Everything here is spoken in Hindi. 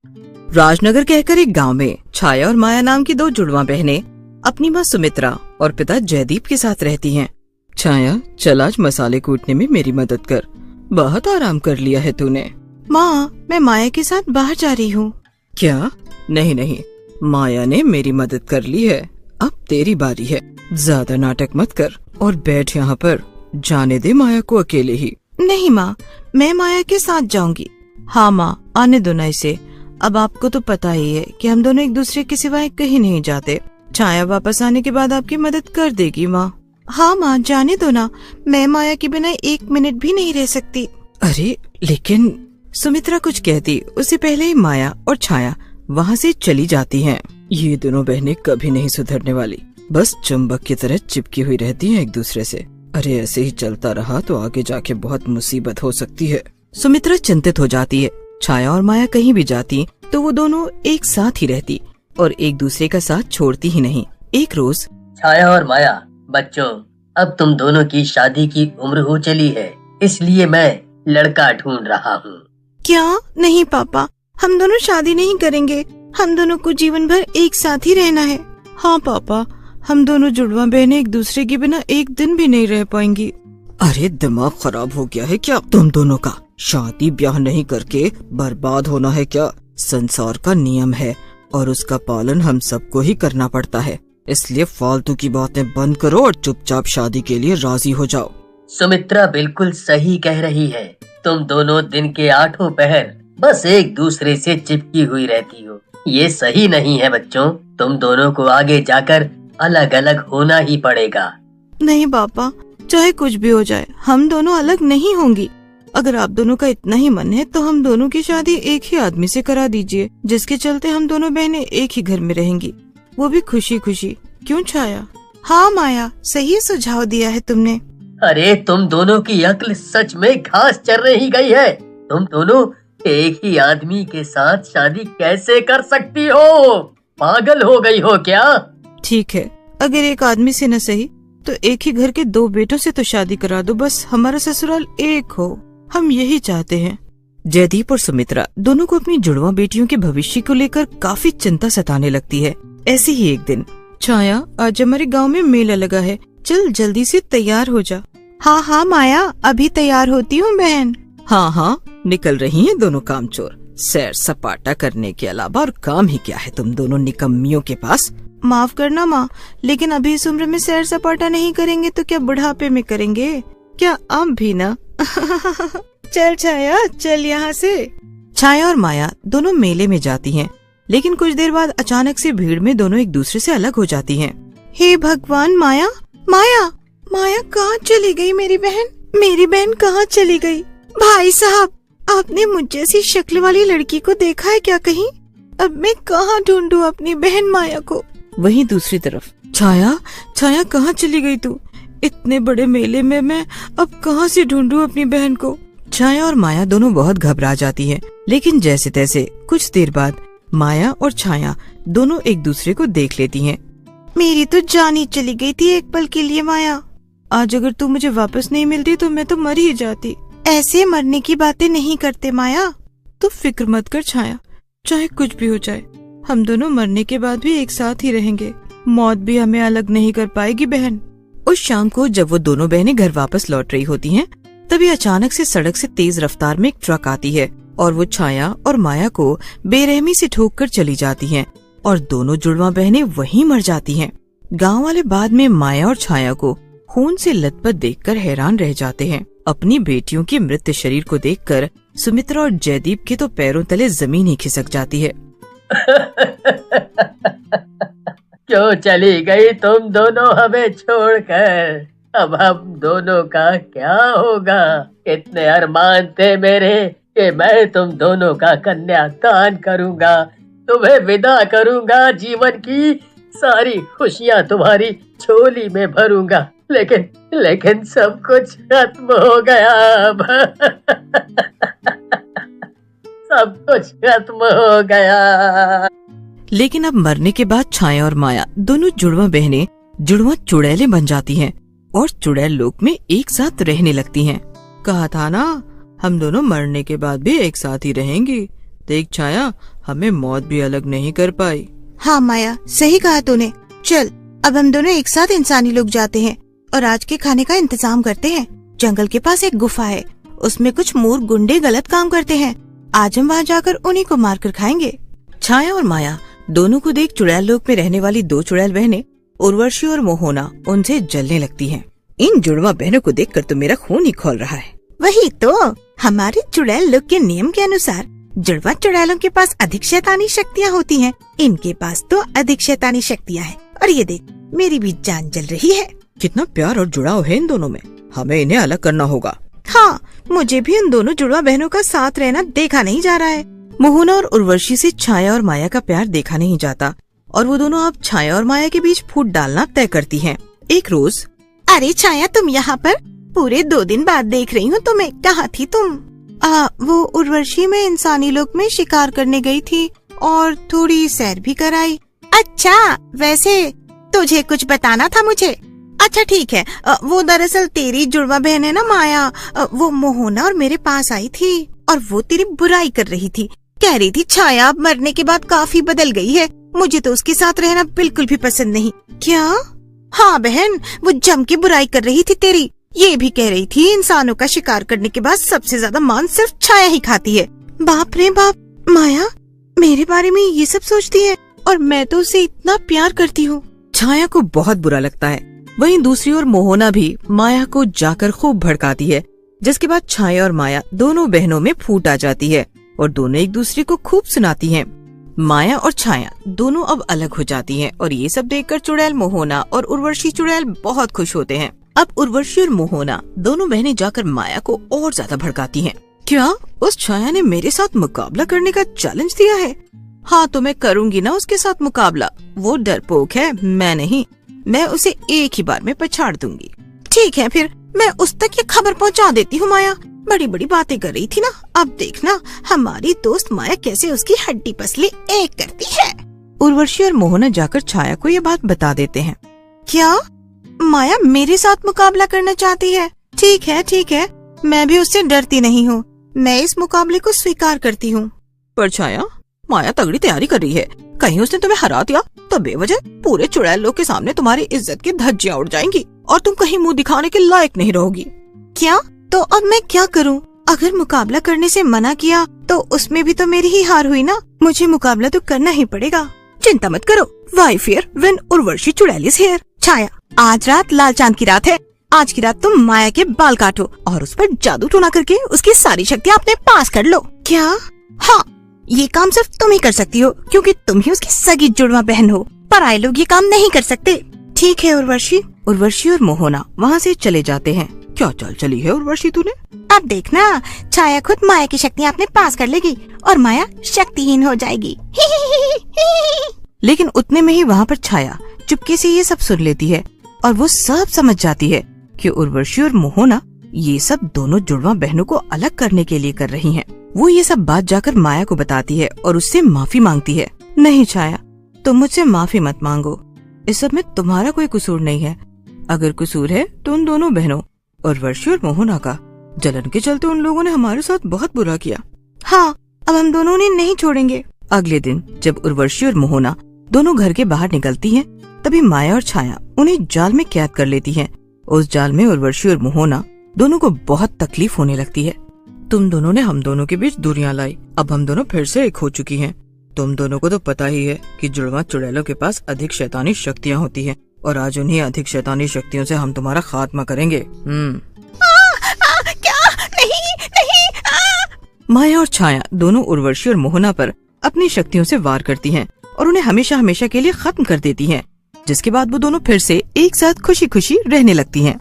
राजनगर कहकर एक गांव में छाया और माया नाम की दो जुड़वा बहनें अपनी माँ सुमित्रा और पिता जयदीप के साथ रहती हैं। छाया, चल आज मसाले कूटने में मेरी मदद कर, बहुत आराम कर लिया है तूने। माँ, मैं माया के साथ बाहर जा रही हूँ। क्या? नहीं नहीं, माया ने मेरी मदद कर ली है, अब तेरी बारी है। ज्यादा नाटक मत कर और बैठ यहाँ पर, जाने दे माया को अकेले ही। नहीं माँ, मैं माया के साथ जाऊंगी। हाँ माँ, आने दो ना इसे। अब आपको तो पता ही है कि हम दोनों एक दूसरे के सिवाय कहीं नहीं जाते। छाया वापस आने के बाद आपकी मदद कर देगी माँ। हाँ माँ, जाने दो ना, मैं माया के बिना 1 मिनट भी नहीं रह सकती। अरे लेकिन सुमित्रा कुछ कहती उससे पहले ही माया और छाया वहाँ से चली जाती हैं। ये दोनों बहनें कभी नहीं सुधरने वाली, बस चुंबक की तरह चिपकी हुई रहती हैं एक दूसरे से। अरे ऐसे ही चलता रहा तो आगे जाके बहुत मुसीबत हो सकती है। सुमित्रा चिंतित हो जाती है। छाया और माया कहीं भी जाती तो वो दोनों एक साथ ही रहती और एक दूसरे का साथ छोड़ती ही नहीं। एक रोज, छाया और माया, बच्चों, अब तुम दोनों की शादी की उम्र हो चली है, इसलिए मैं लड़का ढूंढ रहा हूँ। क्या? नहीं पापा, हम दोनों शादी नहीं करेंगे। हम दोनों को जीवन भर एक साथ ही रहना है। हाँ पापा, हम दोनों जुड़वा बहनें एक दूसरे के बिना एक दिन भी नहीं रह पाएंगी। अरे दिमाग खराब हो गया है क्या तुम दोनों का? शादी ब्याह नहीं करके बर्बाद होना है क्या? संसार का नियम है और उसका पालन हम सबको ही करना पड़ता है, इसलिए फालतू की बातें बंद करो और चुपचाप शादी के लिए राजी हो जाओ। सुमित्रा बिल्कुल सही कह रही है। तुम दोनों दिन के 8 पहर बस एक दूसरे से चिपकी हुई रहती हो। ये सही नहीं है बच्चों, तुम दोनों को आगे जाकर अलग अलग होना ही पड़ेगा। नहीं पापा, चाहे कुछ भी हो जाए, हम दोनों अलग नहीं होंगी। अगर आप दोनों का इतना ही मन है तो हम दोनों की शादी एक ही आदमी से करा दीजिए, जिसके चलते हम दोनों बहनें एक ही घर में रहेंगी, वो भी खुशी खुशी। क्यों छाया? हाँ माया, सही सुझाव दिया है तुमने। अरे तुम दोनों की अक्ल सच में घास चरने ही गई है। तुम दोनों एक ही आदमी के साथ शादी कैसे कर सकती हो? पागल हो गई हो क्या? ठीक है, अगर एक आदमी से न सही तो एक ही घर के 2 बेटों से तो शादी करा दो, बस हमारा ससुराल एक हो, हम यही चाहते हैं। जयदीप और सुमित्रा दोनों को अपनी जुड़वा बेटियों के भविष्य को लेकर काफी चिंता सताने लगती है। ऐसे ही एक दिन, छाया, आज हमारे गांव में मेला लगा है, चल जल्दी से तैयार हो जा। हाँ हाँ माया, अभी तैयार होती हूँ बहन। हाँ हाँ, निकल रही हैं दोनों कामचोर। सैर सपाटा करने के अलावा और काम ही क्या है तुम दोनों निकम्मियों के पास? माफ करना माँ, लेकिन अभी इस उम्र में सैर सपाटा नहीं करेंगे तो क्या बुढ़ापे में करेंगे? क्या अब भी ना? चल छाया, चल यहाँ से। छाया और माया दोनों मेले में जाती हैं, लेकिन कुछ देर बाद अचानक से भीड़ में दोनों एक दूसरे से अलग हो जाती हैं। हे भगवान, माया माया माया कहाँ चली गई मेरी बहन? मेरी बहन कहाँ चली गई? भाई साहब, आपने मुझ जैसी शक्ल वाली लड़की को देखा है क्या कहीं? अब मैं कहाँ ढूंढूं अपनी बहन माया को? वहीं दूसरी तरफ, छाया, छाया कहाँ चली गई तू? इतने बड़े मेले में मैं अब कहाँ से ढूंढूं अपनी बहन को? छाया और माया दोनों बहुत घबरा जाती हैं, लेकिन जैसे तैसे कुछ देर बाद माया और छाया दोनों एक दूसरे को देख लेती हैं। मेरी तो जान ही चली गई थी एक पल के लिए माया। आज अगर तू मुझे वापस नहीं मिलती तो मैं तो मर ही जाती। ऐसे मरने की बातें नहीं करते माया। तो फिक्र मत कर छाया, चाहे कुछ भी हो जाए, हम दोनों मरने के बाद भी एक साथ ही रहेंगे। मौत भी हमें अलग नहीं कर पाएगी बहन। उस शाम को जब वो दोनों बहनें घर वापस लौट रही होती हैं, तभी अचानक से सड़क से तेज रफ्तार में एक ट्रक आती है और वो छाया और माया को बेरहमी से ठोक कर चली जाती हैं और दोनों जुड़वा बहनें वहीं मर जाती हैं। गांव वाले बाद में माया और छाया को खून से लथपथ देखकर हैरान रह जाते हैं। अपनी बेटियों के मृत शरीर को देखकर सुमित्रा और जयदीप के तो पैरों तले जमीन ही खिसक जाती है। क्यों चली गई तुम दोनों हमें छोड़कर? अब हम दोनों का क्या होगा? इतने अरमान थे मेरे कि मैं तुम दोनों का कन्यादान करूंगा, तुम्हें विदा करूंगा, जीवन की सारी खुशियां तुम्हारी झोली में भरूंगा, लेकिन सब कुछ खत्म हो गया अब। सब कुछ खत्म हो गया। लेकिन अब मरने के बाद छाया और माया दोनों जुड़वा बहनें जुड़वा चुड़ैलें बन जाती हैं और चुड़ैल लोक में एक साथ रहने लगती हैं। कहा था ना, हम दोनों मरने के बाद भी एक साथ ही रहेंगी, देख छाया, हमें मौत भी अलग नहीं कर पाई। हाँ माया, सही कहा तूने। चल अब हम दोनों एक साथ इंसानी लोग जाते हैं और आज के खाने का इंतजाम करते हैं। जंगल के पास एक गुफा है, उसमें कुछ मूर्ख गुंडे गलत काम करते हैं। आज हम वहाँ जाकर उन्हीं को मारकर खाएंगे। छाया और माया दोनों को देख चुड़ैल लोक में रहने वाली दो चुड़ैल बहनें उर्वशी और मोहना उनसे जलने लगती हैं। इन जुड़वा बहनों को देखकर तो मेरा खून ही खौल रहा है। वही तो, हमारे चुड़ैल लोग के नियम के अनुसार जुड़वा चुड़ैलों के पास अधिक शैतानी शक्तियाँ होती हैं। इनके पास तो अधिक शैतानी शक्तियाँ हैं। और ये देख, मेरी भी जान जल रही है। कितना प्यार और जुड़ाव है इन दोनों में। हमें इन्हें अलग करना होगा। हाँ, मुझे भी उन दोनों जुड़वा बहनों का साथ रहना देखा नहीं जा रहा है। मोहना और उर्वशी से छाया और माया का प्यार देखा नहीं जाता और वो दोनों अब छाया और माया के बीच फूट डालना तय करती हैं। एक रोज, अरे छाया, तुम यहाँ पर? पूरे 2 दिन बाद देख रही हूँ तुम्हें। कहाँ थी तुम? वो उर्वशी में इंसानी लोक में शिकार करने गई थी और थोड़ी सैर भी कराई। अच्छा, वैसे तुझे कुछ बताना था मुझे। अच्छा ठीक है, वो दरअसल तेरी जुड़वा बहन है ना माया, वो मोहना और मेरे पास आई थी और वो तेरी बुराई कर रही थी। कह रही थी छाया अब मरने के बाद काफी बदल गई है, मुझे तो उसके साथ रहना बिल्कुल भी पसंद नहीं। क्या? हाँ बहन, वो जम के बुराई कर रही थी तेरी। ये भी कह रही थी इंसानों का शिकार करने के बाद सबसे ज्यादा मांस सिर्फ छाया ही खाती है। बाप रे बाप, माया मेरे बारे में ये सब सोचती है और मैं तो उसे इतना प्यार करती हूँ। छाया को बहुत बुरा लगता है। वहीं दूसरी ओर मोहना भी माया को जाकर खूब भड़काती है, जिसके बाद छाया और माया दोनों बहनों में फूट आ जाती है और दोनों एक दूसरे को खूब सुनाती हैं। माया और छाया दोनों अब अलग हो जाती हैं और ये सब देखकर चुड़ैल मोहना और उर्वशी चुड़ैल बहुत खुश होते हैं। अब उर्वशी और मोहना दोनों बहनें जाकर माया को और ज्यादा भड़काती हैं। क्या उस छाया ने मेरे साथ मुकाबला करने का चैलेंज दिया है? हाँ तो मैं करूँगी ना उसके साथ मुकाबला। वो डरपोक है, मैं नहीं। मैं उसे एक ही बार में पछाड़ दूंगी। ठीक है, फिर मैं उस तक ये खबर पहुंचा देती हूँ। माया बड़ी बड़ी बातें कर रही थी ना, अब देखना हमारी दोस्त माया कैसे उसकी हड्डी पसली एक करती है। उर्वशी और मोहना जाकर छाया को ये बात बता देते हैं। क्या माया मेरे साथ मुकाबला करना चाहती है? ठीक है, मैं भी उससे डरती नहीं हूँ। मैं इस मुकाबले को स्वीकार करती हूँ। पर छाया, माया तगड़ी तैयारी कर रही है। कहीं उसने तुम्हें हरा दिया तो बेवजह पूरे चुड़ैल लोग के सामने तुम्हारी इज्जत की धज्जियां उड़ जाएंगी और तुम कहीं मुंह दिखाने के लायक नहीं रहोगी। क्या? तो अब मैं क्या करूं? अगर मुकाबला करने से मना किया तो उसमें भी तो मेरी ही हार हुई ना। मुझे मुकाबला तो करना ही पड़ेगा। चिंता मत करो, वाई फियर व्हेन उर्वशी चुड़ैल इज हियर। छाया, आज रात लाल चांद की रात है। आज की रात तुम माया के बाल काटो और उस पर जादू टोना करके उसकी सारी शक्तियाँ अपने पास कर लो। क्या? हाँ, ये काम सिर्फ तुम ही कर सकती हो क्योंकि तुम ही उसकी सगी जुड़वा बहन हो। पराये लोग ये काम नहीं कर सकते। ठीक है उर्वशी। उर्वशी और मोहना वहाँ से चले जाते हैं। क्या चाल चली है उर्वशी तूने? अब देखना, छाया खुद माया की शक्तियाँ अपने पास कर लेगी और माया शक्तिहीन हो जाएगी। लेकिन उतने में ही वहाँ पर छाया चुपके से ये सब सुन लेती है और वो सब समझ जाती है कि उर्वशी और मोहना ये सब दोनों जुड़वा बहनों को अलग करने के लिए कर रही हैं। वो ये सब बात जाकर माया को बताती है और उससे माफी मांगती है। नहीं छाया, तुम मुझसे माफी मत मांगो। इस सब में तुम्हारा कोई कसूर नहीं है। अगर कसूर है तो उन दोनों बहनों उर्वशी और मोहना का। जलन के चलते उन लोगों ने हमारे साथ बहुत बुरा किया। हाँ, अब हम दोनों ने नहीं छोड़ेंगे। अगले दिन जब उर्वशी और मोहना दोनों घर के बाहर निकलती हैं, तभी माया और छाया उन्हें जाल में कैद कर लेती हैं। उस जाल में उर्वशी और मोहना दोनों को बहुत तकलीफ होने लगती है। तुम दोनों ने हम दोनों के बीच दूरियां लाई। अब हम दोनों फिर से एक हो चुकी हैं। तुम दोनों को तो पता ही है कि जुड़वा चुड़ैलों के पास अधिक शैतानी शक्तियां होती हैं और आज उन्हीं अधिक शैतानी शक्तियों से हम तुम्हारा खात्मा करेंगे। क्या? नहीं। माया और छाया दोनों उर्वशी और मोहना पर अपनी शक्तियों से वार करती हैं और उन्हें हमेशा हमेशा के लिए खत्म कर देती हैं, जिसके बाद वो दोनों फिर से एक साथ खुशी खुशी रहने लगती हैं।